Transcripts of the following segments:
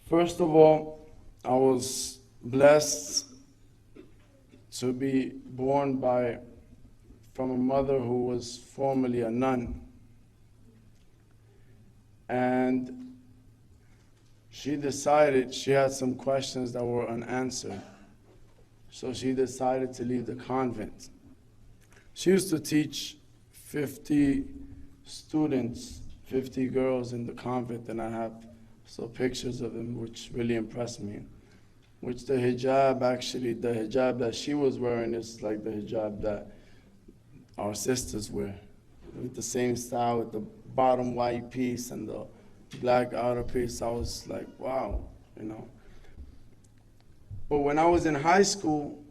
First of all, I was blessed to be born from a mother who was formerly a nun. And she decided she had some questions that were unanswered. So she decided to leave the convent. She used to teach 50 students, 50 girls in the convent, and I have pictures of them, which really impressed me. Which the hijab that she was wearing is like the hijab that our sisters wear, with the same style, with the bottom white piece and the black outer piece. I was like, wow, you know. But when I was in high school,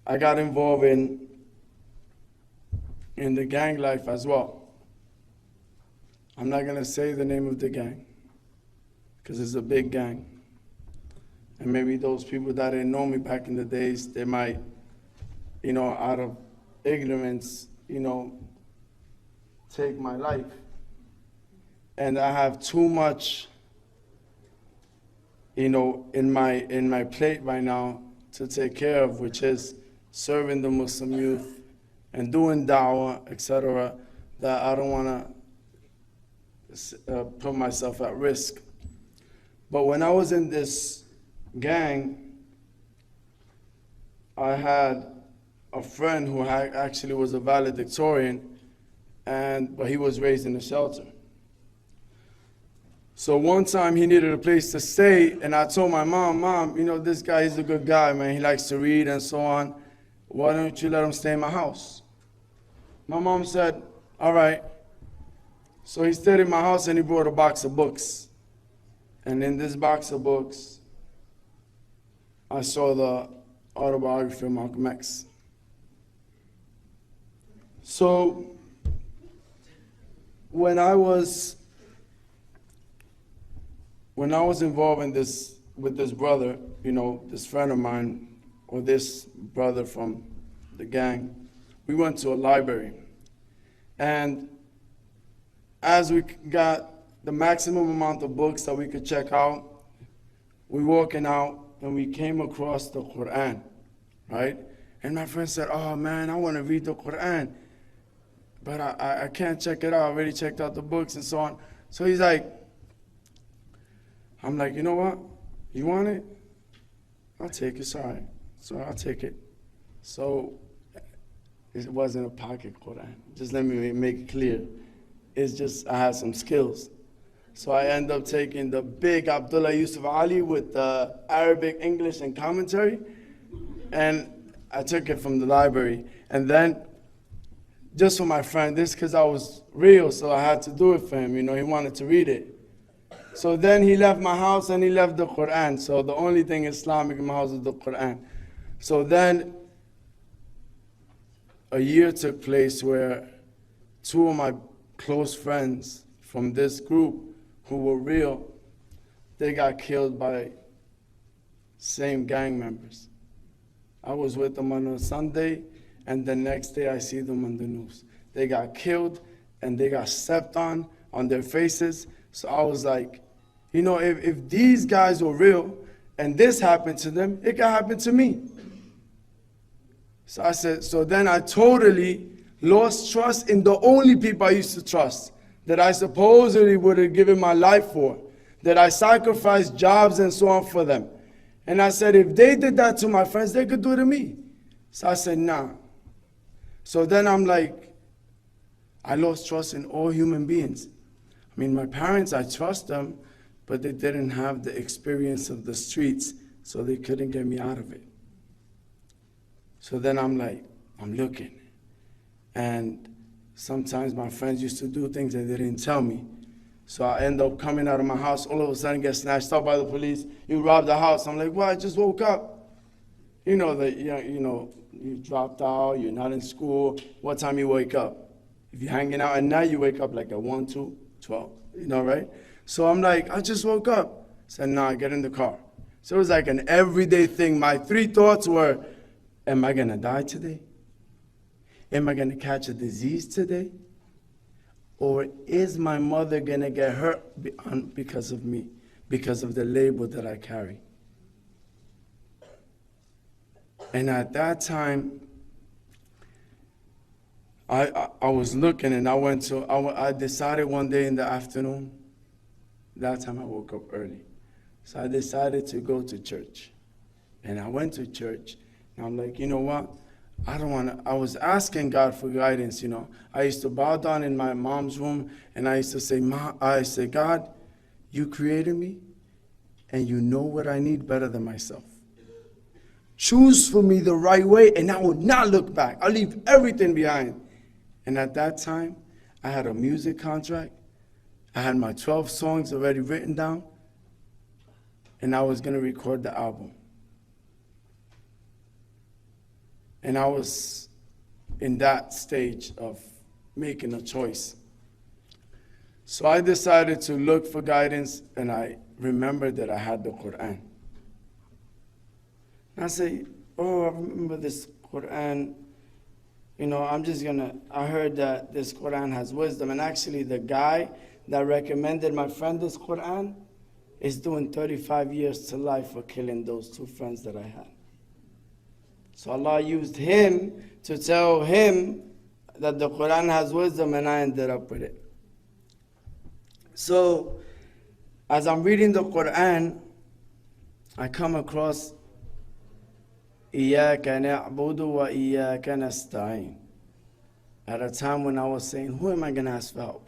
I got involved in the gang life as well. I'm not gonna say the name of the gang, because it's a big gang. And maybe those people that didn't know me back in the days, they might, you know, out of ignorance, you know, take my life. And I have too much, you know, in my plate right now to take care of, which is serving the Muslim youth and doing da'wah, etc., that I don't want to put myself at risk. But when I was in this gang, I had a friend who actually was a valedictorian, but he was raised in a shelter. So one time he needed a place to stay, and I told my Mom, you know, this guy, he's a good guy, man. He likes to read and so on. Why don't you let him stay in my house? My mom said, all right. So he stayed in my house and he brought a box of books. And in this box of books, I saw the autobiography of Malcolm X. So when I was involved in this with this brother, you know, this friend of mine, or this brother from the gang, we went to a library. And as we got the maximum amount of books that we could check out, we walking out and we came across the Qur'an, right? And my friend said, oh man, I want to read the Qur'an, but I can't check it out. I already checked out the books and so on. So he's like, I'm like, you know what? You want it? I'll take it, sorry. So I'll take it. So it wasn't a pocket Qur'an. Just let me make it clear. It's just I had some skills. So I end up taking the big Abdullah Yusuf Ali with the Arabic, English, and commentary. And I took it from the library. And then, just for my friend, this because I was real, so I had to do it for him. You know, he wanted to read it. So then he left my house and he left the Qur'an. So the only thing Islamic in my house is the Qur'an. So then a year took place where two of my close friends from this group who were real, they got killed by same gang members. I was with them on a Sunday, and the next day I see them on the news. They got killed and they got stepped on their faces. So I was like, you know, if these guys were real and this happened to them, it could happen to me. So I said, so then I totally lost trust in the only people I used to trust, that I supposedly would have given my life for, that I sacrificed jobs and so on for them. And I said, if they did that to my friends, they could do it to me. So I said, nah. So then I'm like, I lost trust in all human beings. I mean, my parents, I trust them, but they didn't have the experience of the streets, so they couldn't get me out of it. So then I'm like, I'm looking. And sometimes my friends used to do things and they didn't tell me. So I end up coming out of my house, all of a sudden get snatched up by the police. You robbed the house. I'm like, well, I just woke up. You know that, you dropped out, you're not in school. What time you wake up? If you're hanging out at night, you wake up like at 1, 2, 12, right? So I'm like, I just woke up. I said, nah, get in the car. So it was like an everyday thing. My 3 thoughts were, am I gonna die today? Am I gonna catch a disease today? Or is my mother going to get hurt because of me, because of the label that I carry? And at that time, I was looking, and I decided one day in the afternoon, that time I woke up early. So I decided to go to church. And I went to church, and I'm like, you know what? I was asking God for guidance, you know. I used to bow down in my mom's room, and I used to say, God, you created me, and you know what I need better than myself. Choose for me the right way, and I will not look back. I'll leave everything behind. And at that time, I had a music contract. I had my 12 songs already written down, and I was going to record the album. And I was in that stage of making a choice. So I decided to look for guidance, and I remembered that I had the Qur'an. And I say, I remember this Qur'an. You know, I heard that this Qur'an has wisdom. And actually, the guy that recommended my friend this Qur'an is doing 35 years to life for killing those two friends that I had. So Allah used him to tell him that the Qur'an has wisdom, and I ended up with it. So, as I'm reading the Qur'an, I come across إِيَّاكَ نَعْبُدُ وَإِيَّاكَ نَسْتَعِينُ. At a time when I was saying, who am I going to ask for help?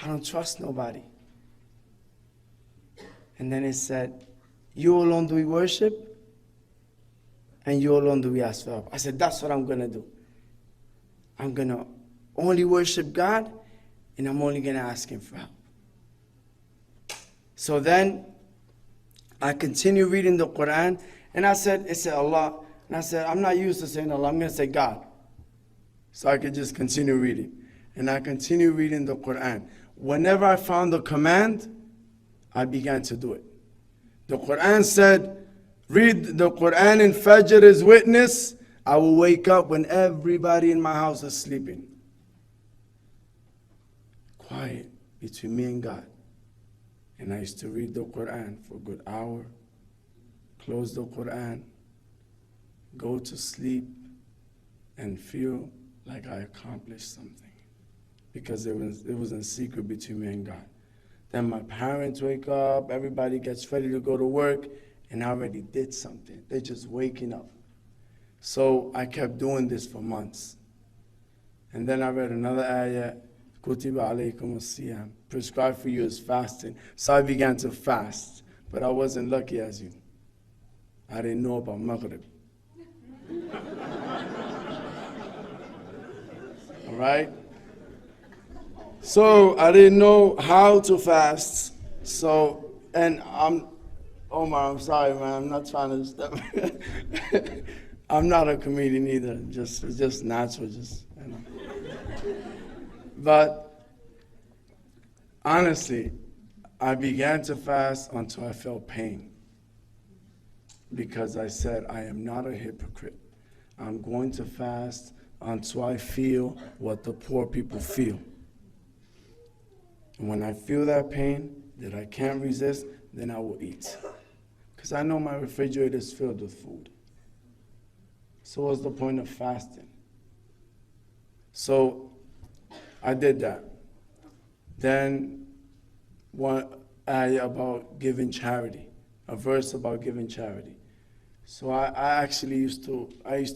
I don't trust nobody. And then it said, you alone do we worship, and you alone do we ask for help. I said, that's what I'm going to do. I'm going to only worship God, and I'm only going to ask him for help. So then, I continue reading the Qur'an, and it said Allah, and I said, I'm not used to saying Allah, I'm going to say God. So I could just continue reading. And I continue reading the Qur'an. Whenever I found the command, I began to do it. The Qur'an said, read the Qur'an in Fajr as witness. I will wake up when everybody in my house is sleeping. Quiet between me and God. And I used to read the Qur'an for a good hour, close the Qur'an, go to sleep, and feel like I accomplished something. Because it was in secret between me and God. Then my parents wake up, everybody gets ready to go to work, and I already did something. They're just waking up. So I kept doing this for months. And then I read another ayah, Kutiba alaykum as-siyam, prescribed for you is fasting. So I began to fast, but I wasn't lucky as you. I didn't know about Maghrib. All right? So I didn't know how to fast. So, and Omar, I'm sorry, man. I'm not trying to step. I'm not a comedian either. It's just natural, you know. But honestly, I began to fast until I felt pain. Because I said, I am not a hypocrite. I'm going to fast until I feel what the poor people feel. And when I feel that pain that I can't resist, then I will eat. Because I know my refrigerator is filled with food. So what's the point of fasting? So I did that. Then one ayah about giving charity, a verse about giving charity. So I actually used to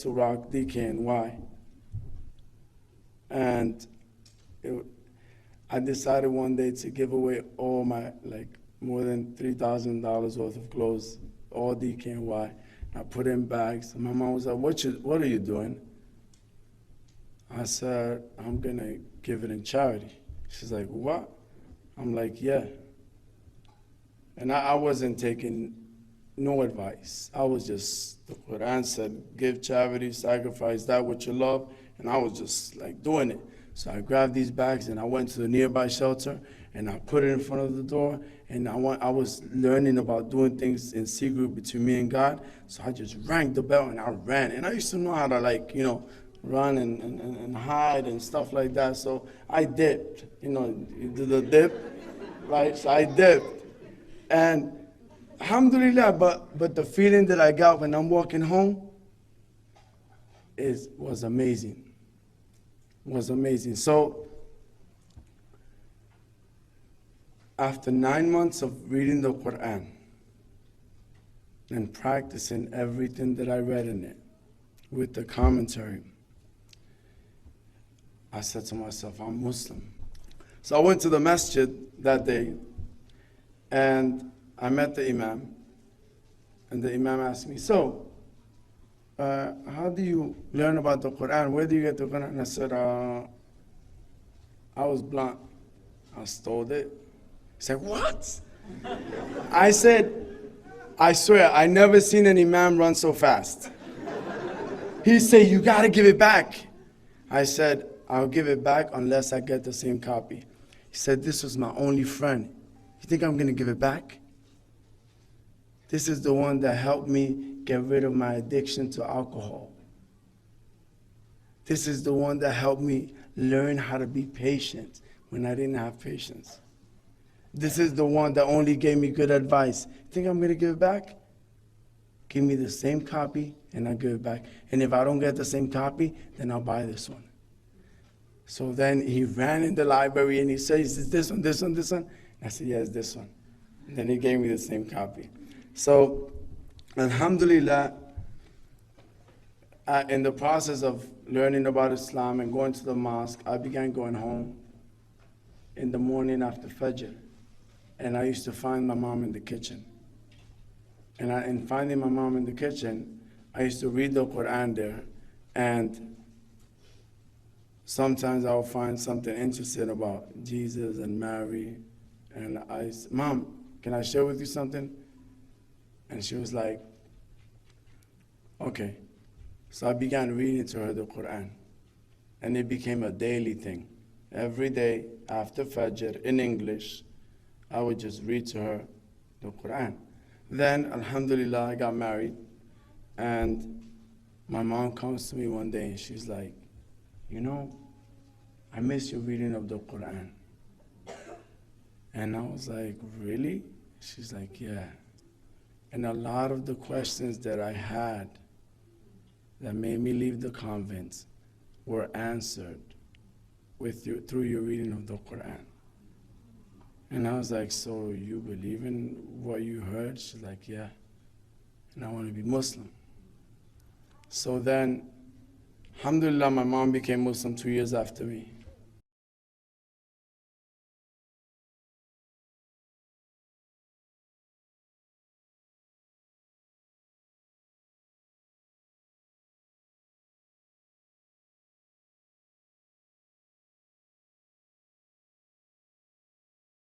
rock DKNY. And I decided one day to give away all my, more than $3,000 worth of clothes, all DKNY. I put in bags. And my mom was like, what are you doing? I said, I'm going to give it in charity. She's like, what? I'm like, yeah. And I wasn't taking no advice. I was just, the Qur'an said, give charity, sacrifice that which you love. And I was just doing it. So I grabbed these bags and I went to the nearby shelter and I put it in front of the door. And I was learning about doing things in secret between me and God. So I just rang the bell and I ran. And I used to know how to run and hide and stuff like that. So I dipped, you do the dip, right? So I dipped. And alhamdulillah, but the feeling that I got when I'm walking home was amazing. Was amazing. So after 9 months of reading the Qur'an and practicing everything that I read in it with the commentary, I said to myself, I'm Muslim. So I went to the masjid that day and I met the Imam. And the Imam asked me, so, how do you learn about the Qur'an? Where do you get the Qur'an? And I said, I was blunt. I stole it. He said, what? I said, I swear, I never seen an Imam run so fast. He said, you gotta give it back. I said, I'll give it back unless I get the same copy. He said, this was my only friend. You think I'm gonna give it back? This is the one that helped me get rid of my addiction to alcohol. This is the one that helped me learn how to be patient when I didn't have patience. This is the one that only gave me good advice. You think I'm going to give it back? Give me the same copy and I'll give it back. And if I don't get the same copy, then I'll buy this one. So then he ran in the library and he said, is this one, this one, this one? And I said, yes, this one. And then he gave me the same copy. So, alhamdulillah, in the process of learning about Islam and going to the mosque, I began going home in the morning after Fajr. And I used to find my mom in the kitchen. And in finding my mom in the kitchen, I used to read the Qur'an there. And sometimes I would find something interesting about Jesus and Mary. And I said, Mom, can I share with you something? And she was like, okay. So I began reading to her the Qur'an. And it became a daily thing. Every day after Fajr in English, I would just read to her the Qur'an. Then, alhamdulillah, I got married. And my mom comes to me one day and she's like, I miss your reading of the Qur'an. And I was like, really? She's like, yeah. And a lot of the questions that I had that made me leave the convent were answered through your reading of the Qur'an. And I was like, so you believe in what you heard? She's like, yeah. And I want to be Muslim. So then, alhamdulillah, my mom became Muslim 2 years after me.